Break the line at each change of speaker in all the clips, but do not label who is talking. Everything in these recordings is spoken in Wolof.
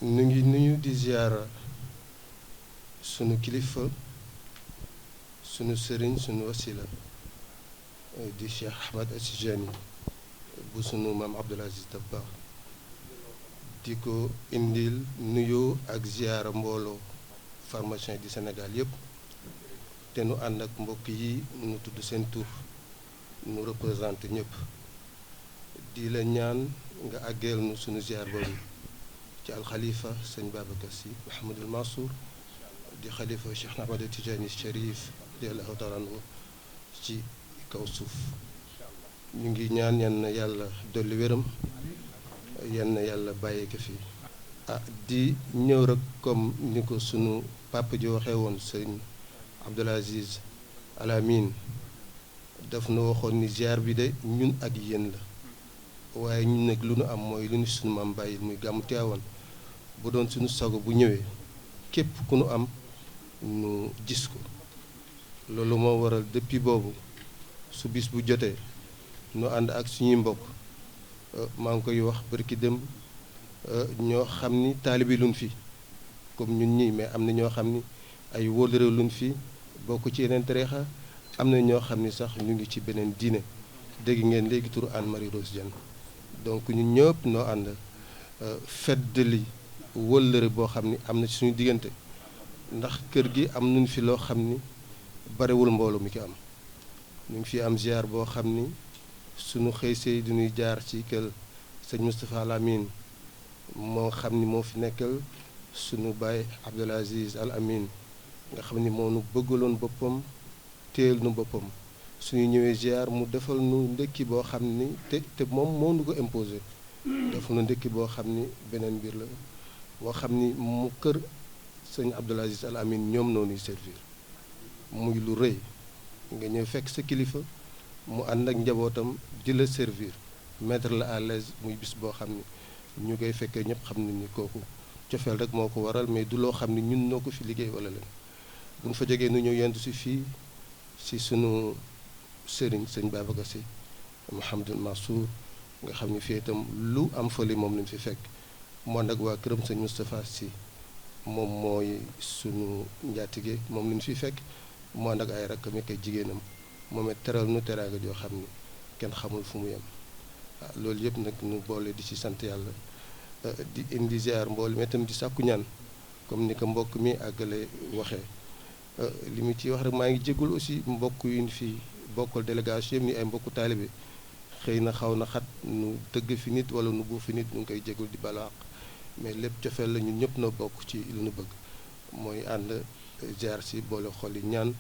ñu ngi nuyu di ziyaara sunu kilifa sunu sëriñ sunu wasila di Cheikh Ahmad Tijani bu sunu maam Abdoul Aziz Dabakh di ko indil nuyoo ak ziyaara mbooloo pharmacien di Sénégal yépp te nu ànd ak mbokk yi nu tudd seen tur nu représenté ñépp di la ñaan nga àggeel nu sunu ziyaar boobu ci alxalifa sëñ Babacar Sy Mouhamadul Mansour di xalifa Cheikh Ahmad Tijani Cherif radiyallahu taala anhu ci kaw suuf ñu ngi ñaan yenn yàlla dolli wéram yenn yàlla bàyyi ko fi di ñëw rek comme ni ko sunu papa ji waxee woon sëñ Abdoul Aziz Al Amine daf na waxoon ni ziar bi de ñun ak yéen la waaye ñun nag lu nu am mooy lu ñu sunu maam bàyyi muy gàmmu Tiwaawan bu doon suñu sago bu ñëwee képp ku nu am nu gis ko loolu moo waral depuis boobu su bis bu jotee nu ànd ak suñuy mbokk maa ngi koy wax barki démb ñoo xam ni taalibi luñ fi comme ñun ñii mais am na ñoo xam ni ay wóolëre luñ fi bokk ci yeneen tariixa am na ñoo xam ni sax ñu ngi ci beneen diine dégg ngeen léegi turu Anne Marie Rose Dieng donc ñun ñëpp noo ànd feddali wóllëre boo xam ni am na ci suñu diggante ndax kër gi am nañu fi loo xam ni barewul mbooloo mi ki am ñu ngi fi am ziar boo xam ni suñu xëy sey du ñuy jaar ci kër sëñ Moustapha Lamine moo xam ni moo fi nekkal suñu baay Abdoul Aziz Al Amine nga xam ni moo nu bëggaloon boppam téel nu boppam suñu ñëwee ziar mu defal nu ndekki boo xam ni te moom moo nu ko imposé defal nu ndekki boo xam ni beneen mbir la boo xam ni mu kër sëñ Abdoul Aziz Al Amine ñoom noonuy servir muy lu rëy nga ñëw fekk sa kilifa mu ànd ak njabootam di la servir mettre la à l'aise muy bis boo xam ni ñu koy fekkee ñëpp xam ne ni kooku cofeel rek moo ko waral mais du loo xam ni ñun noo ko fi liggéey wala leen bu ñu fa jógee nu ñëw yentu si fii si sunu sëriñ sëñ Babacar Sy Mouhamadul Mansour nga xam ni fii itam lu am fële moom lañ fi fekk moo nag waa këram sëñ Moustapha Sy moom mooy sunu njaatige moom lañ fi fekk moo nag ay rakkam ak ay jigéenam moom it teral nu teraanga joo xam ni kenn xamul fu mu yem loolu yëpp nag nu boole di ci sant yàlla di indi ziar mboolu mais itam di sàkku ñaan comme ni ko mbokk mi àggale waxee li mu ciy wax rek maa ngi jéggul aussi mbokk yu ñu fi bokkal délégation yëpp ni ay mbokku taalibe xëy na xaw na xat nu tëgg fi nit wala nu buuf fi nit ñu ngi koy jéggul di balaax mais lépp cofeel la ñun ñëpp na bokk ci lu nu bëgg mooy ànd ziar si boole xol yi ñaan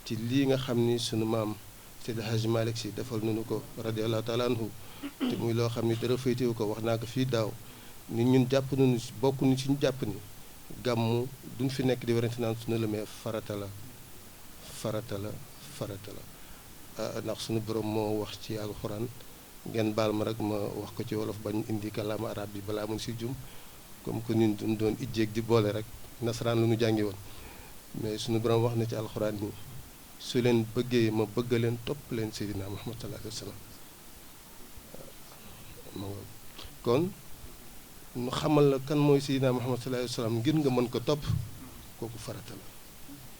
ci lii nga xam ni sunu maam Seydi Hadji Malick Sy defal nañu ko radiyallahu taala anhu te muy loo xam ni dara féetewu ko wax naa ko fii daaw ni ñun jàpp nañu bokk ni ci ñu jàpp ni gàmmu duñ fi nekk di werante naan sunu la mais farata la farata la farata la ndax sunu borom moo wax ci alxuraan ngeen baal ma rek ma wax ko ci wolof bañ indi kàllaama arab bi balaa mun si jum comme que ñun duñ doon ijjeeg di boole rek nasaraan lu ñu jàngi woon mais sunu borom wax na ci alxuraan ni su leen bëggee ma bëgg leen topp leen Seydina Muhammad sallallahu alayhi wa sallam kon nu xamal la kan mooy Seydina Muhammad sallallahu alayhi wa sallam ngir nga mën ko topp kooku farata la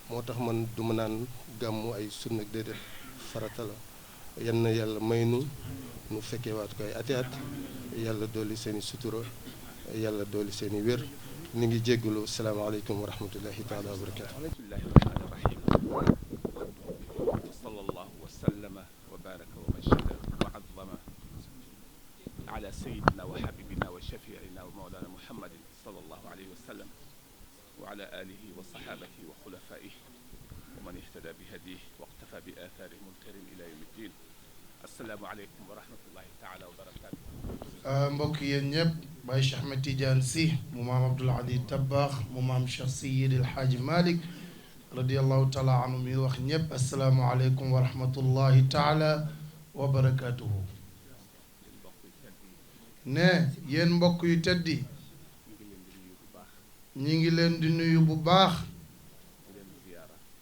moo tax man du ma naan gàmmu ay sunna déedéet farata la yan na yàlla may nu fekkee waat ko ay ati at yàlla dooli seen i sutura yàlla dooli seen i wér ni ngi jéggalu salaamaaleykum wa rahmatullahi taala wa barakatu
sallallahu wa sallama wa baraka wa majjada wa azama ala sayidina wa habibina wa shafiina wa mawlana muhammadin sallallahu alayhi wa sallam wa ala alihi wa sahabatihi wa xulafaihi wa man ihtada bi hadihi wa iqtafa bi atharihim alkarim ila yawmi ddin assalaamu aleykum wa rahmatullahi taala wa barakatu
mbokk yéen ñëpp Baye Cheikh Ahmed Tidiane Sy mu maam Abdoul Aziz Dabakh mu maam Cheikh Seydi El Hadji Malick radiyallahu taala anhu mi wax ñëpp asalaamualeykum wa rahmatullahi taala wa barakatuhu ne yéen mbokk yu teddi ñi ngi leen di nuyu bu baax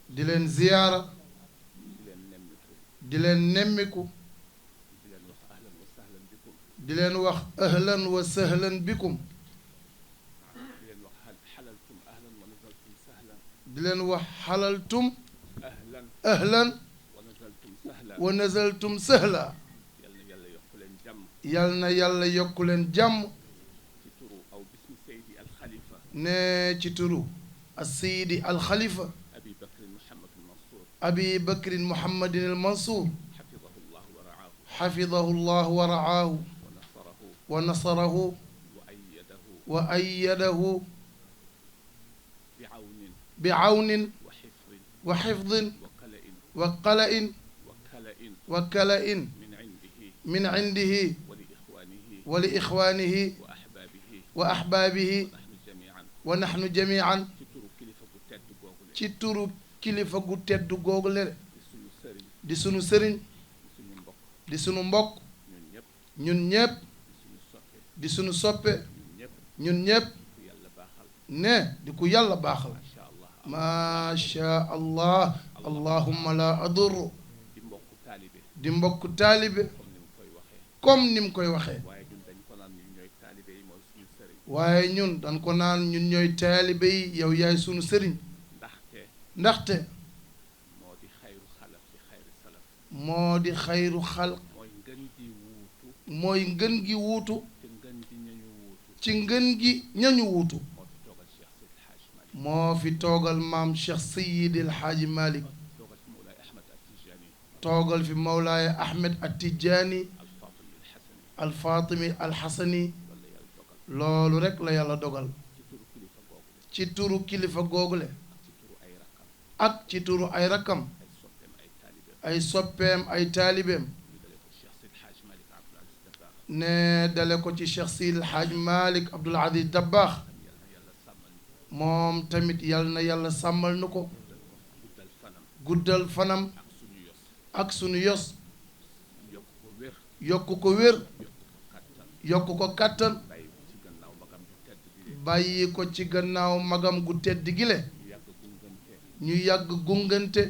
di leen ziyaara di leen nemmiku di leen wax ahlan wa sahlan bikum di leen wax xalaltum ahlan wa nazaltum sahla yal na yàlla yokku leen jàmm ne ci turu as-Seydi al-Khalifa abi bakrin muhammadin al-Mansour xafidahu llah wa ra'aahu wa nasarahu wa ayyadahu bi awnin wa xifdin wa qala'in wa kala'in min indihi wa li ixwaanihi wa axbaabihi wa naxnu jamiican ci turu kilifa gu tedd googu le di sunu sëriñ di sunu mbokk ñun ñépp di sunu soppe ñun ñépp ne di ku yàlla baaxal maa shaa allah allahumma la adur di mbokk taalibe comme ni mu koy waxee waaye ñun dañ ko naan ñun ñooy taalibe yi yow yaay sunu sëriñ ndaxte moo di xayru xalq mooy ngën gi wuutu ci ngën gi ñañu wuutu moo fi toogal maam Cheikh Seydi El Hadji Malick toogal fi Mawlaaya Ahmed At-Tidjani Al-Fatimi Al-Hasani loolu rek la yàlla dogal ci turu kilifa googule ak ci turu ay rakkam ay soppeem ay taalibeem ne dale ko ci Cheikh Seydi El Hadji Malick Abdoul Aziz Dabakh moom tamit yal na yàlla sàmmal nu ko guddal fanam ak sunu yos yokk ko wér yokk ko kàttan bàyyi ko ci gannaaw magam gu tedd gile ñu yàgg gungante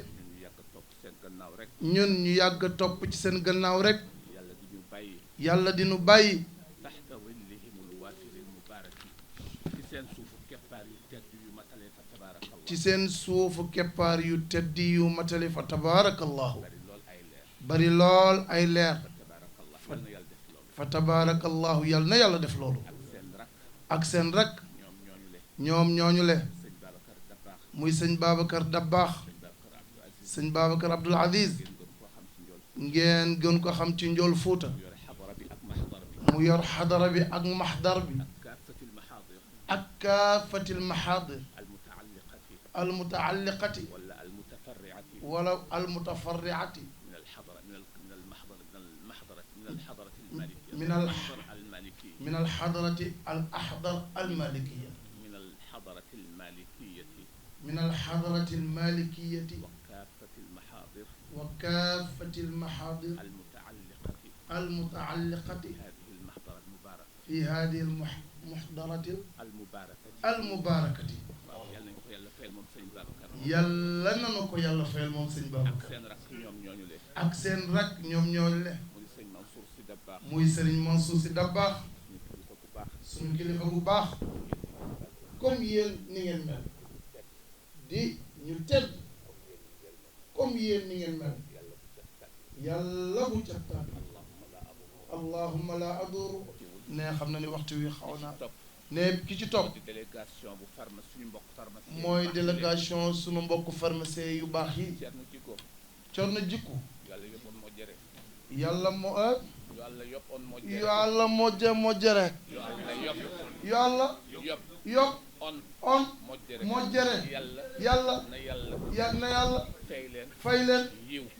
ñun ñu yàgg topp ci seen gannaaw rek yàlla di nu bàyyi ci seen suufu keppaar yu teddi yu matale fa tabaarakallahu bari lool ay leer fa tabaarakallahu yal na yàlla def loolu ak seen rak ñoom ñooñu le muy sëñ Babacar Dabakh sëñ Babacar Abdoul Aziz ngeen gën ko xam ci njool Fuuta mu yor xadara bi ak maxdar bi ak kaafatil maxaadir almutaalliqati wala almutafarriati min alxadarati al axdar almalikiya min alxadarati almalikiyati wa kaafati almaxaadir almutaalliqati fi hadihi almuxdarati almubarakati yàlla nanu ko yàlla fayal moom sëñ Babacar ak seen rak ñoom ñooñu le muy sëriñ Mansour Sy Dabakh suñu kilifa bu baax comme yéen ni ngeen mel di ñu tedd comme yéen ni ngeen mel yàlla bu cattaan allahumma la aduru ne xam na ni waxtu wi xaw naa ne ki ci topp mooy délégation sunu mbokk pharmacien yu baax yi Cerno Jikku yàlla moo jere yàlla yokk on moo jere yàlla na yàlla fay leen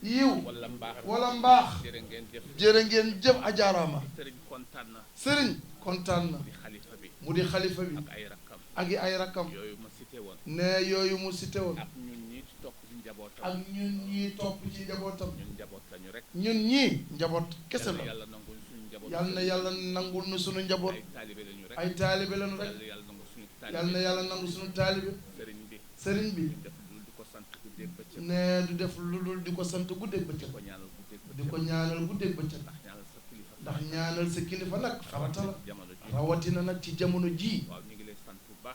yiw wala mbaax jërë ngeen jëf ajaaraama sëriñ kontaan na mu di xalifa bi ak i ay rakkam ne yooyu mu cité woon ak ñun ñii topp ci njabootam ñun ñii njaboot kese la yal na yàlla nangul nu sunu njaboot ay taalibe lañu rek yal na yàlla nangu sunu taalibe sëriñ bi ne du def lu dul di ko sant guddeeg bëccëg di ko ñaanal guddeeg bëccëg ndax ñaanal sa kilifa nag farata la rawatina nag ci jamono jii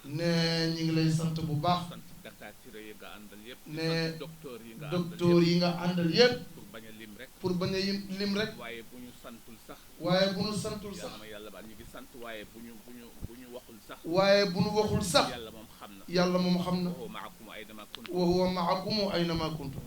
ne ñi ngi lay sant bu baax.
sant dakaatira yi nga àndal yëpp.
ne
docteur yi nga àndal
docteur yi nga àndal yépp.
pour bañ a lim rek.
pour bañ a lim rek.
waaye bu ñu santul sax.
waaye bu ñu santul sax.
yàlla baal ñu ngi sant waaye bu ñu waxul sax.
waaye bu ñu waxul sax.
yàlla moom xam na.
yàlla moom xam na.
wa huwa maakum aynama kuntum.
wa huwa maakum aynama kuntum.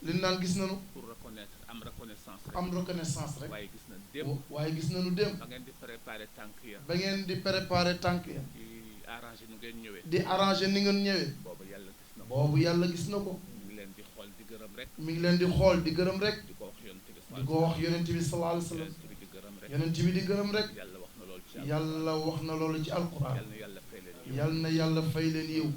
liñ naan gis nañu.
pour
reconnaître am reconnaissance rek.
am reconnaissance rek.
waaye gis na démb.
waaye gis nañu démb.
ba ngeen di préparer tànk ya.
ba ngeen di préparer tànk ya.
di arranger nu ngeen ñëwee.
di arranger ni ngeen ñëwee.
boobu yàlla gis na ko.
boobu yàlla gis na ko.
mi ngi leen di xool di gërëm rek.
mi ngi leen di xool di gërëm rek.
di ko wax yonent bi.
di ko wax yonent bi sallallahu alayhi wa sallam. yonent bi di gërëm rek.
yàlla wax na loolu ci
yàlla wax na loolu ci alquran.
yàlla na yàlla fay leen yiw.
yàlla na yàlla fay leen yiw.